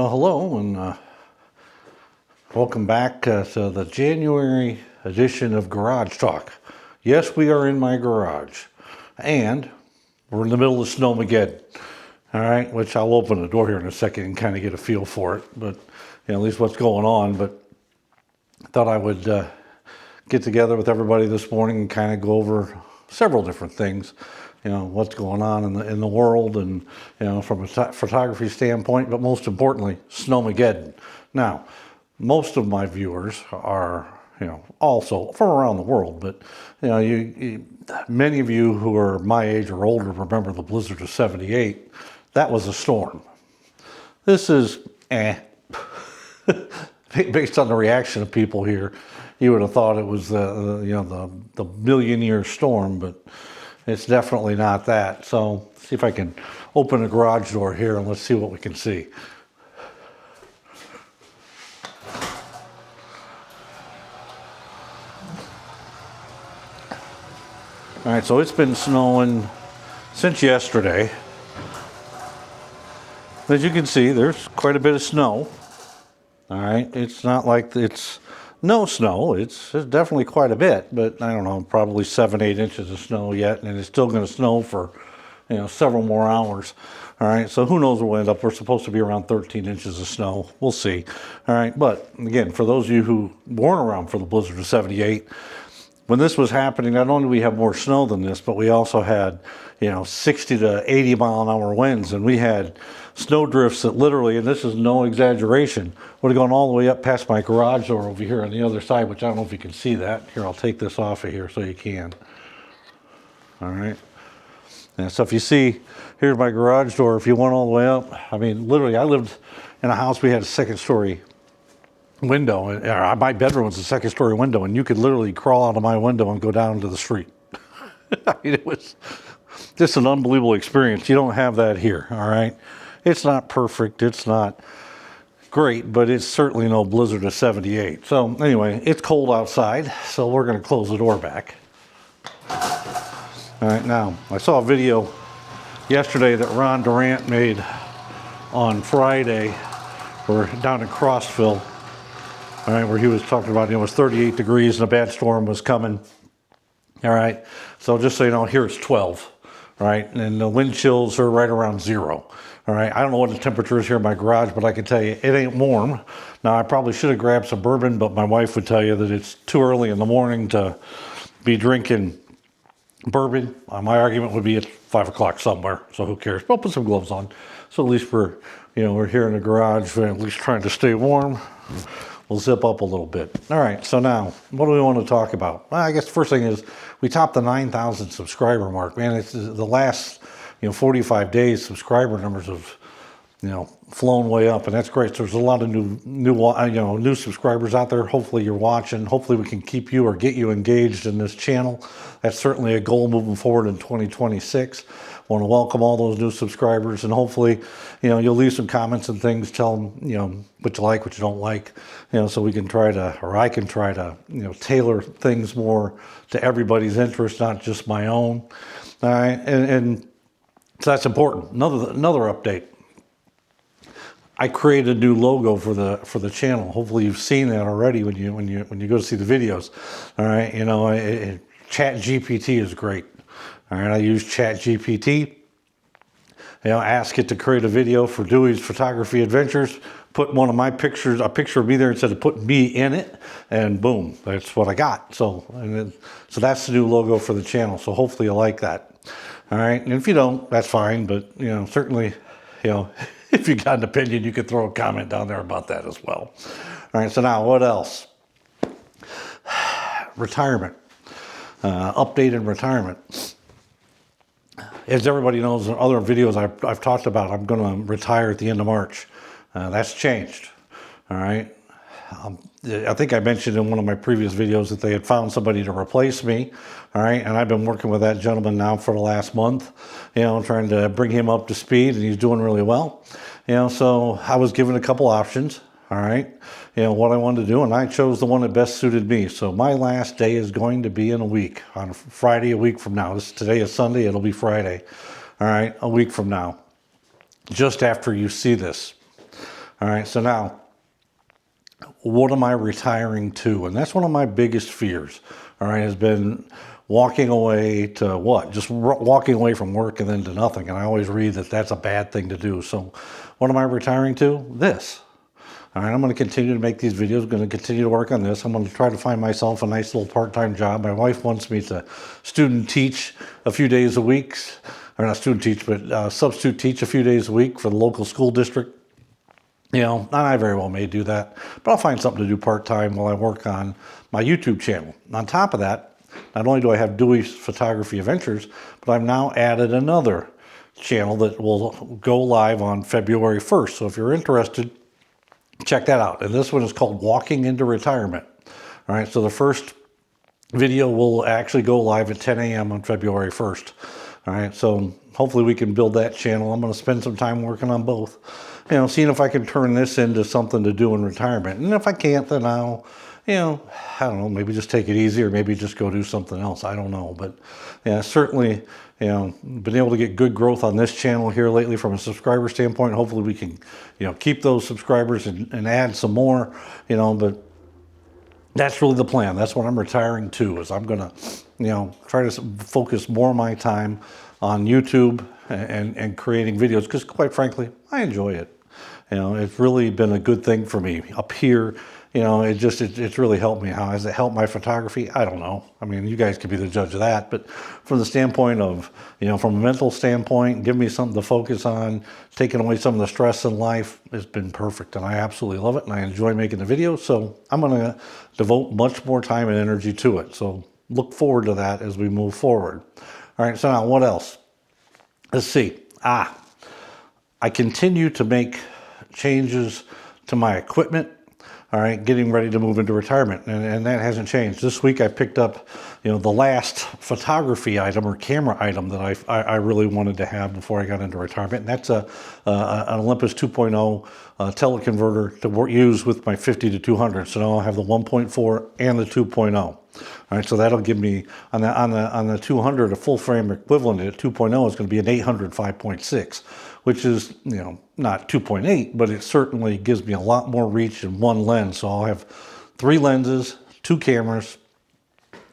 Well, hello, and welcome back to the January edition of Garage Talk. Yes, we are in my garage, and we're in the middle of Snowmageddon. All right, which I'll open the door here in a second and kind of get a feel for it, but at least what's going on. But I thought I would get together with everybody this morning and kind of go over several different things. What's going on in the world, and from a photography standpoint, but most importantly, Snowmageddon. Now, most of my viewers are also from around the world, but many of you who are my age or older remember the blizzard of '78. That was a storm. This is based on the reaction of people here, you would have thought it was the million-year storm, but it's definitely not that. So see if I can open the garage door here and let's see what we can see. All right, so it's been snowing since yesterday. As you can see, there's quite a bit of snow. All right, it's not like it's no snow. It's definitely quite a bit, but I don't know, probably 7-8 inches of snow yet, and it's still going to snow for several more hours. All right, so who knows where we'll end up. We're supposed to be around 13 inches of snow. We'll see. All right, but again, for those of you who weren't around for the blizzard of '78, when this was happening, not only did we have more snow than this, but we also had 60 to 80 mile an hour winds, and we had snow drifts that literally, and this is no exaggeration, would have gone all the way up past my garage door over here on the other side, which I don't know if you can see that. Here, I'll take this off of here so you can. All right. And so if you see, here's my garage door. If you went all the way up, I mean, literally, I lived in a house, we had a second-story window, and my bedroom was a second-story window, and you could literally crawl out of my window and go down to the street. I mean, it was just an unbelievable experience. You don't have that here, all right? It's not perfect. It's not great, but it's certainly no blizzard of '78. So anyway, it's cold outside, so we're going to close the door back. All right, now, I saw a video yesterday that Ron Durant made on Friday, or down in Crossville, all right, where he was talking about, it was 38 degrees and a bad storm was coming. All right, so just so you know, here it's 12, all right, and the wind chills are right around 0. All right, I don't know what the temperature is here in my garage, but I can tell you it ain't warm. Now, I probably should have grabbed some bourbon, but my wife would tell you that it's too early in the morning to be drinking bourbon. My argument would be it's 5 o'clock somewhere, so who cares? But I'll put some gloves on. So at least we're here in the garage, we're at least trying to stay warm. We'll zip up a little bit. All right, so now, what do we want to talk about? Well, I guess the first thing is we topped the 9,000 subscriber mark. Man, it's the last 45 days, subscriber numbers have flown way up, and that's great. So there's a lot of new subscribers out there. Hopefully you're watching. Hopefully we can keep you or get you engaged in this channel. That's certainly a goal moving forward in 2026. Want to welcome all those new subscribers, and hopefully you'll leave some comments and things. Tell them what you like, what you don't like, so we can try to, or I can try to tailor things more to everybody's interest, not just my own. All right, and so that's important. Another update. I created a new logo for the channel. Hopefully you've seen that already when you go to see the videos. All right, ChatGPT is great. All right, I use ChatGPT. Ask it to create a video for Dewey's Photography Adventures. Put one of my pictures, a picture of me there, instead of putting me in it, and boom, that's what I got. So that's the new logo for the channel. So hopefully you like that. All right, and if you don't, that's fine. But certainly, if you got an opinion, you could throw a comment down there about that as well. All right, so now what else? Retirement. Update in retirement. As everybody knows, in other videos I've talked about, I'm going to retire at the end of March. That's changed. All right. I think I mentioned in one of my previous videos that they had found somebody to replace me. All right. And I've been working with that gentleman now for the last month, trying to bring him up to speed, and he's doing really well. So I was given a couple options. All right. What I wanted to do, and I chose the one that best suited me. So my last day is going to be in a week, on Friday, a week from now. Today is Sunday. It'll be Friday. All right. A week from now, just after you see this. All right, so now, what am I retiring to? And that's one of my biggest fears, all right, has been walking away to what? Just walking away from work and then to nothing. And I always read that that's a bad thing to do. So what am I retiring to? This. All right, I'm going to continue to make these videos. I'm going to continue to work on this. I'm going to try to find myself a nice little part-time job. My wife wants me to student teach a few days a week, or not student teach, but substitute teach a few days a week for the local school district. You know, and I very well may do that, but I'll find something to do part-time while I work on my YouTube channel. On top of that, not only do I have Dewey's Photography Adventures, but I've now added another channel that will go live on February 1st. So if you're interested, check that out. And this one is called Walking into Retirement. All right, so the first video will actually go live at 10 a.m. on February 1st. All right, so hopefully we can build that channel. I'm going to spend some time working on both. You know, seeing if I can turn this into something to do in retirement. And if I can't, then I'll, you know, I don't know, maybe just take it easy or maybe just go do something else. I don't know. But yeah, certainly, you know, been able to get good growth on this channel here lately from a subscriber standpoint. Hopefully we can, you know, keep those subscribers and add some more, you know, but that's really the plan. That's what I'm retiring to, is I'm going to, you know, try to focus more of my time on YouTube and creating videos, because quite frankly, I enjoy it. You know, it's really been a good thing for me up here. You know, it's really helped me. How has it helped my photography? I don't know. I mean, you guys could be the judge of that. But from the standpoint of, you know, from a mental standpoint, give me something to focus on, taking away some of the stress in life, has been perfect. And I absolutely love it. And I enjoy making the videos. So I'm going to devote much more time and energy to it. So look forward to that as we move forward. All right, so now what else? Let's see. I continue to make changes to my equipment. All right, getting ready to move into retirement, and that hasn't changed. This week I picked up, you know, the last photography item or camera item that I really wanted to have before I got into retirement, and that's an Olympus 2.0 teleconverter to use with my 50 to 200. So now I'll have the 1.4 and the 2.0. All right, so that'll give me on the 200 a full frame equivalent at 2.0 is going to be an 800 5.6. Which is, you know, not 2.8, but it certainly gives me a lot more reach in one lens. So I'll have 3 lenses, 2 cameras,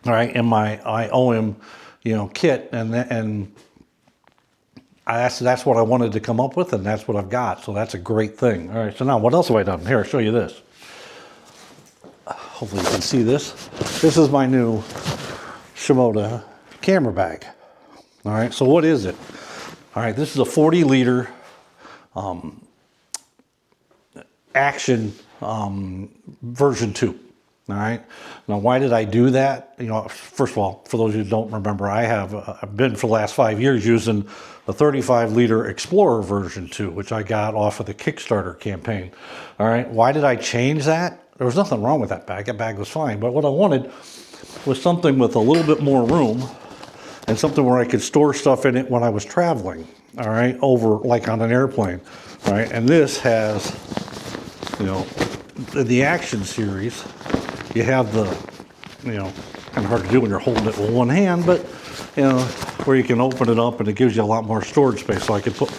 all right, in my IOM, you know, kit, and that's what I wanted to come up with, and that's what I've got. So that's a great thing. All right, so now what else have I done? Here, I'll show you this. Hopefully you can see this. This is my new Shimoda camera bag. All right, so what is it? All right, this is a 40-liter Action version 2. All right. Now, why did I do that? You know, first of all, for those who don't remember, I've been for the last 5 years using a 35-liter Explorer version 2, which I got off of the Kickstarter campaign. All right. Why did I change that? There was nothing wrong with that bag. That bag was fine. But what I wanted was something with a little bit more room, and something where I could store stuff in it when I was traveling, all right, over like on an airplane, right? And this has, you know, the Action series, you have the, you know, kind of hard to do when you're holding it with one hand, but, you know, where you can open it up and it gives you a lot more storage space. So I could put,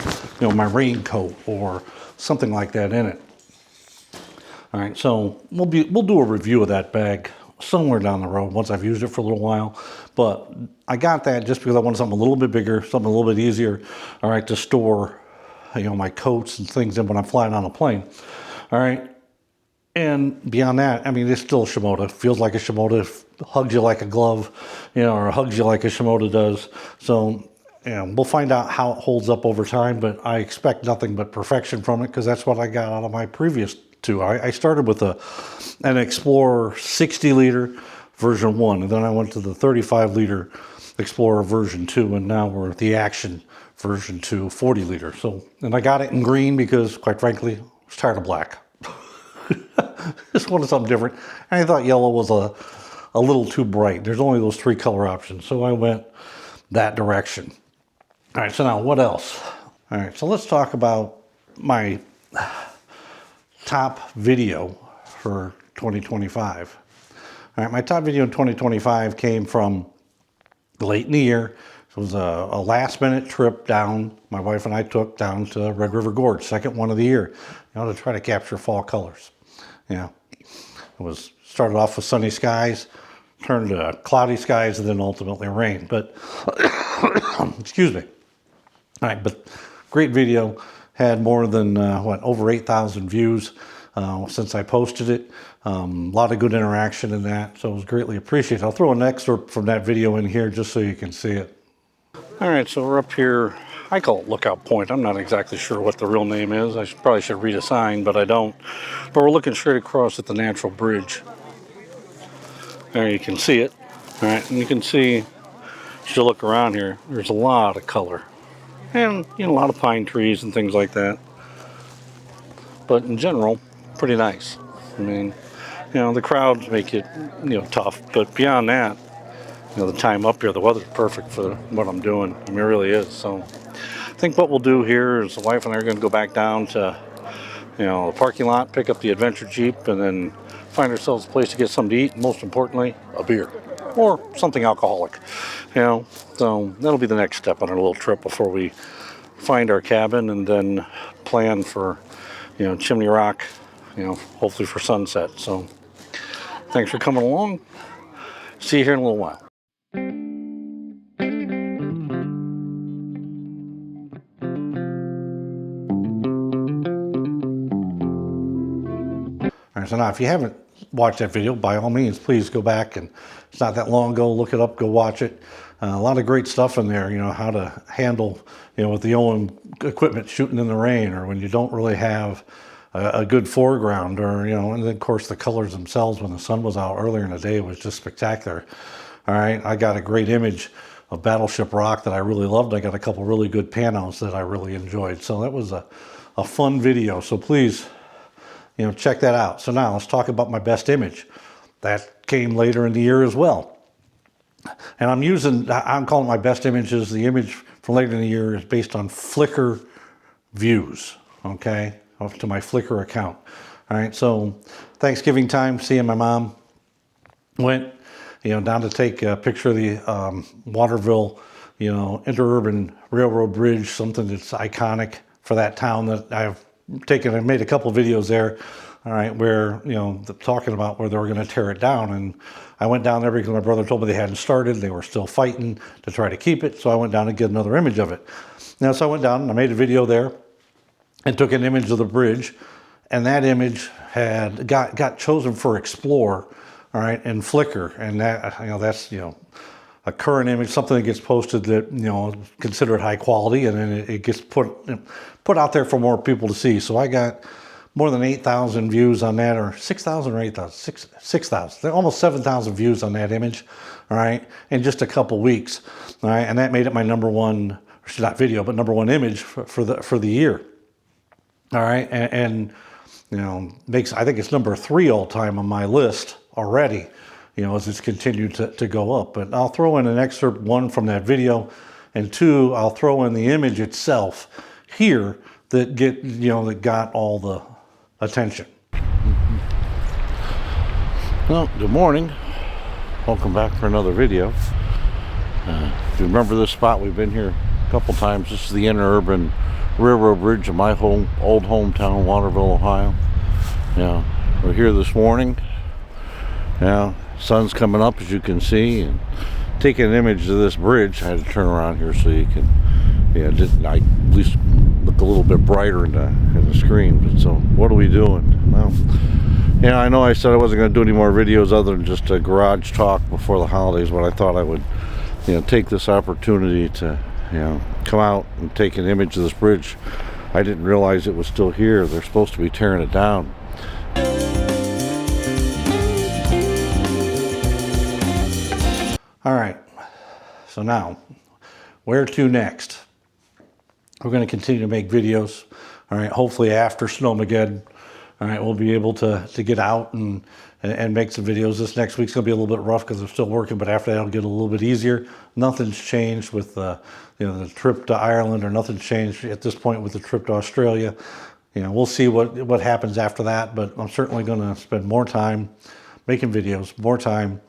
you know, my raincoat or something like that in it. All right, so we'll do a review of that bag somewhere down the road once I've used it for a little while. But I got that just because I wanted something a little bit bigger, something a little bit easier, all right, to store, you know, my coats and things in when I'm flying on a plane. All right. And beyond that, I mean, it's still a Shimoda. Feels like a Shimoda, hugs you like a glove, you know, or hugs you like a Shimoda does. So, you know, we'll find out how it holds up over time, but I expect nothing but perfection from it because that's what I got out of my previous 2. I started with an Explorer 60-liter version 1, and then I went to the 35-liter Explorer version 2, and now we're at the Action version 2 40-liter. So, and I got it in green because, quite frankly, I was tired of black. Just wanted something different. And I thought yellow was a little too bright. There's only those 3 color options, so I went that direction. All right, so now what else? All right, so let's talk about my top video for 2025. All right, my top video in 2025 came from late in the year. was a last minute trip down, my wife and I took down to Red River Gorge, second one of the year, to try to capture fall colors. It was started off with sunny skies, turned to cloudy skies, and then ultimately rain. But, excuse me. All right, but great video. Had more than, over 8,000 views since I posted it. A lot of good interaction in that, so it was greatly appreciated. I'll throw an excerpt from that video in here just so you can see it. All right, so we're up here. I call it Lookout Point. I'm not exactly sure what the real name is. I probably should read a sign, but I don't. But we're looking straight across at the Natural Bridge. There you can see it. All right, and you can see, as you look around here, there's a lot of color. And, a lot of pine trees and things like that. But in general, pretty nice. I mean, the crowds make it, tough. But beyond that, the time up here, the weather's perfect for what I'm doing. I mean, it really is. So I think what we'll do here is the wife and I are going to go back down to, the parking lot, pick up the Adventure Jeep, and then find ourselves a place to get something to eat. And most importantly, a beer or something alcoholic. So that'll be the next step on our little trip before we find our cabin and then plan for, Chimney Rock, hopefully for sunset. So thanks for coming along. See you here in a little while. All right, so now if you haven't watched that video, by all means, please go back, and it's not that long ago, look it up, go watch it. A lot of great stuff in there, how to handle, with the old equipment shooting in the rain, or when you don't really have a good foreground, or, and then of course the colors themselves when the sun was out earlier in the day was just spectacular. All right, I got a great image of Battleship Rock that I really loved. I got a couple really good pan-outs that I really enjoyed. So that was a fun video. So please, check that out. So now let's talk about my best image. That came later in the year as well. And I'm calling my best images, the image from later in the year is based on Flickr views, okay, up to my Flickr account. All right, so Thanksgiving time, seeing my mom, went, down to take a picture of the Waterville, interurban railroad bridge, something that's iconic for that town that I made a couple of videos there, all right, where, talking about where they were going to tear it down. And I went down there because my brother told me they hadn't started. They were still fighting to try to keep it. So I went down to get another image of it. Now, so I went down and I made a video there and took an image of the bridge. And that image had got chosen for Explore, all right, in Flickr. And that, that's, a current image, something that gets posted that, considered high quality, and then it gets put out there for more people to see. So I got more than 8,000 views on that, or 6,000 or 8,000, 6,000, almost 7,000 views on that image, all right, in just a couple weeks, all right, and that made it my number one, not video, but number one image for the year, all right, and I think it's number 3 all time on my list already, as it's continued to go up. But I'll throw in an excerpt, 1 from that video, and 2, I'll throw in the image itself here that that got all the attention. Well, good morning. Welcome back for another video. If you remember this spot, we've been here a couple times. This is the interurban railroad bridge of my old hometown, Waterville, Ohio. We're here this morning. Sun's coming up, as you can see, and taking an image of this bridge. I had to turn around here so you can, I at least look a little bit brighter in the screen. But so, what are we doing? Well, I know I said I wasn't going to do any more videos other than just a garage talk before the holidays, but I thought I would, take this opportunity to, come out and take an image of this bridge. I didn't realize it was still here. They're supposed to be tearing it down. All right, so now, where to next? We're going to continue to make videos, all right, hopefully after Snowmageddon, all right, we'll be able to get out and make some videos. This next week's going to be a little bit rough because I'm still working, but after that it'll get a little bit easier. Nothing's changed with the trip to Ireland, or nothing's changed at this point with the trip to Australia. We'll see what happens after that, but I'm certainly going to spend more time making videos, more time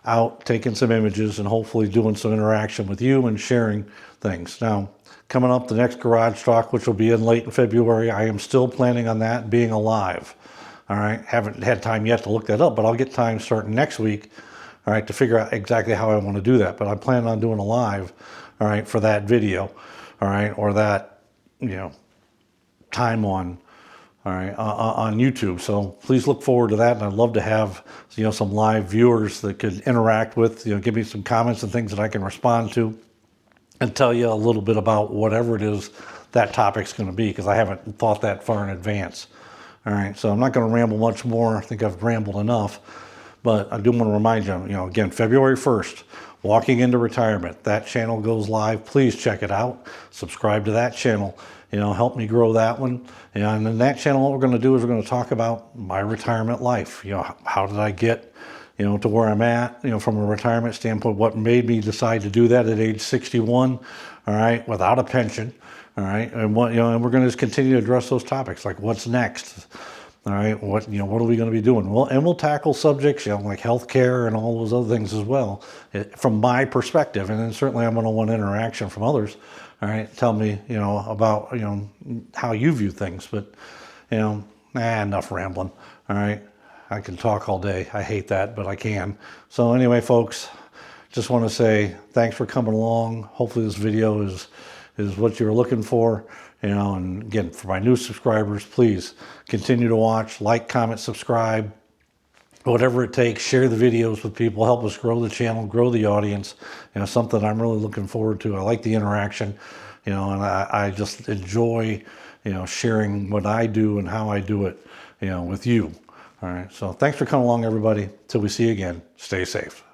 out taking some images and hopefully doing some interaction with you and sharing things. Now, coming up, the next garage talk, which will be in late in February, I am still planning on that being a live. All right, haven't had time yet to look that up, but I'll get time starting next week, all right, to figure out exactly how I want to do that. But I plan on doing a live, all right, for that video, all right, or that, time on, all right, on YouTube. So please look forward to that. And I'd love to have, some live viewers that could interact with, give me some comments and things that I can respond to and tell you a little bit about whatever it is that topic's going to be, because I haven't thought that far in advance. All right, so I'm not going to ramble much more. I think I've rambled enough, but I do want to remind you, again, February 1st, Walking into Retirement. That channel goes live. Please check it out. Subscribe to that channel. Help me grow that one. And in that channel, what we're going to do is we're going to talk about my retirement life. How did I get, to where I'm at, from a retirement standpoint, what made me decide to do that at age 61, all right, without a pension, all right, and and we're going to just continue to address those topics, like what's next, all right, what are we going to be doing? Well, and we'll tackle subjects, like healthcare and all those other things as well, from my perspective, and then certainly I'm going to want interaction from others. All right, tell me, about, how you view things, but, enough rambling. All right, I can talk all day. I hate that, but I can. So anyway, folks, just want to say thanks for coming along. Hopefully this video is what you were looking for. And again, for my new subscribers, please continue to watch, like, comment, subscribe. Whatever it takes, share the videos with people, help us grow the channel, grow the audience. Something I'm really looking forward to. I like the interaction, and I just enjoy, sharing what I do and how I do it, with you. All right. So thanks for coming along, everybody. Till we see you again, stay safe.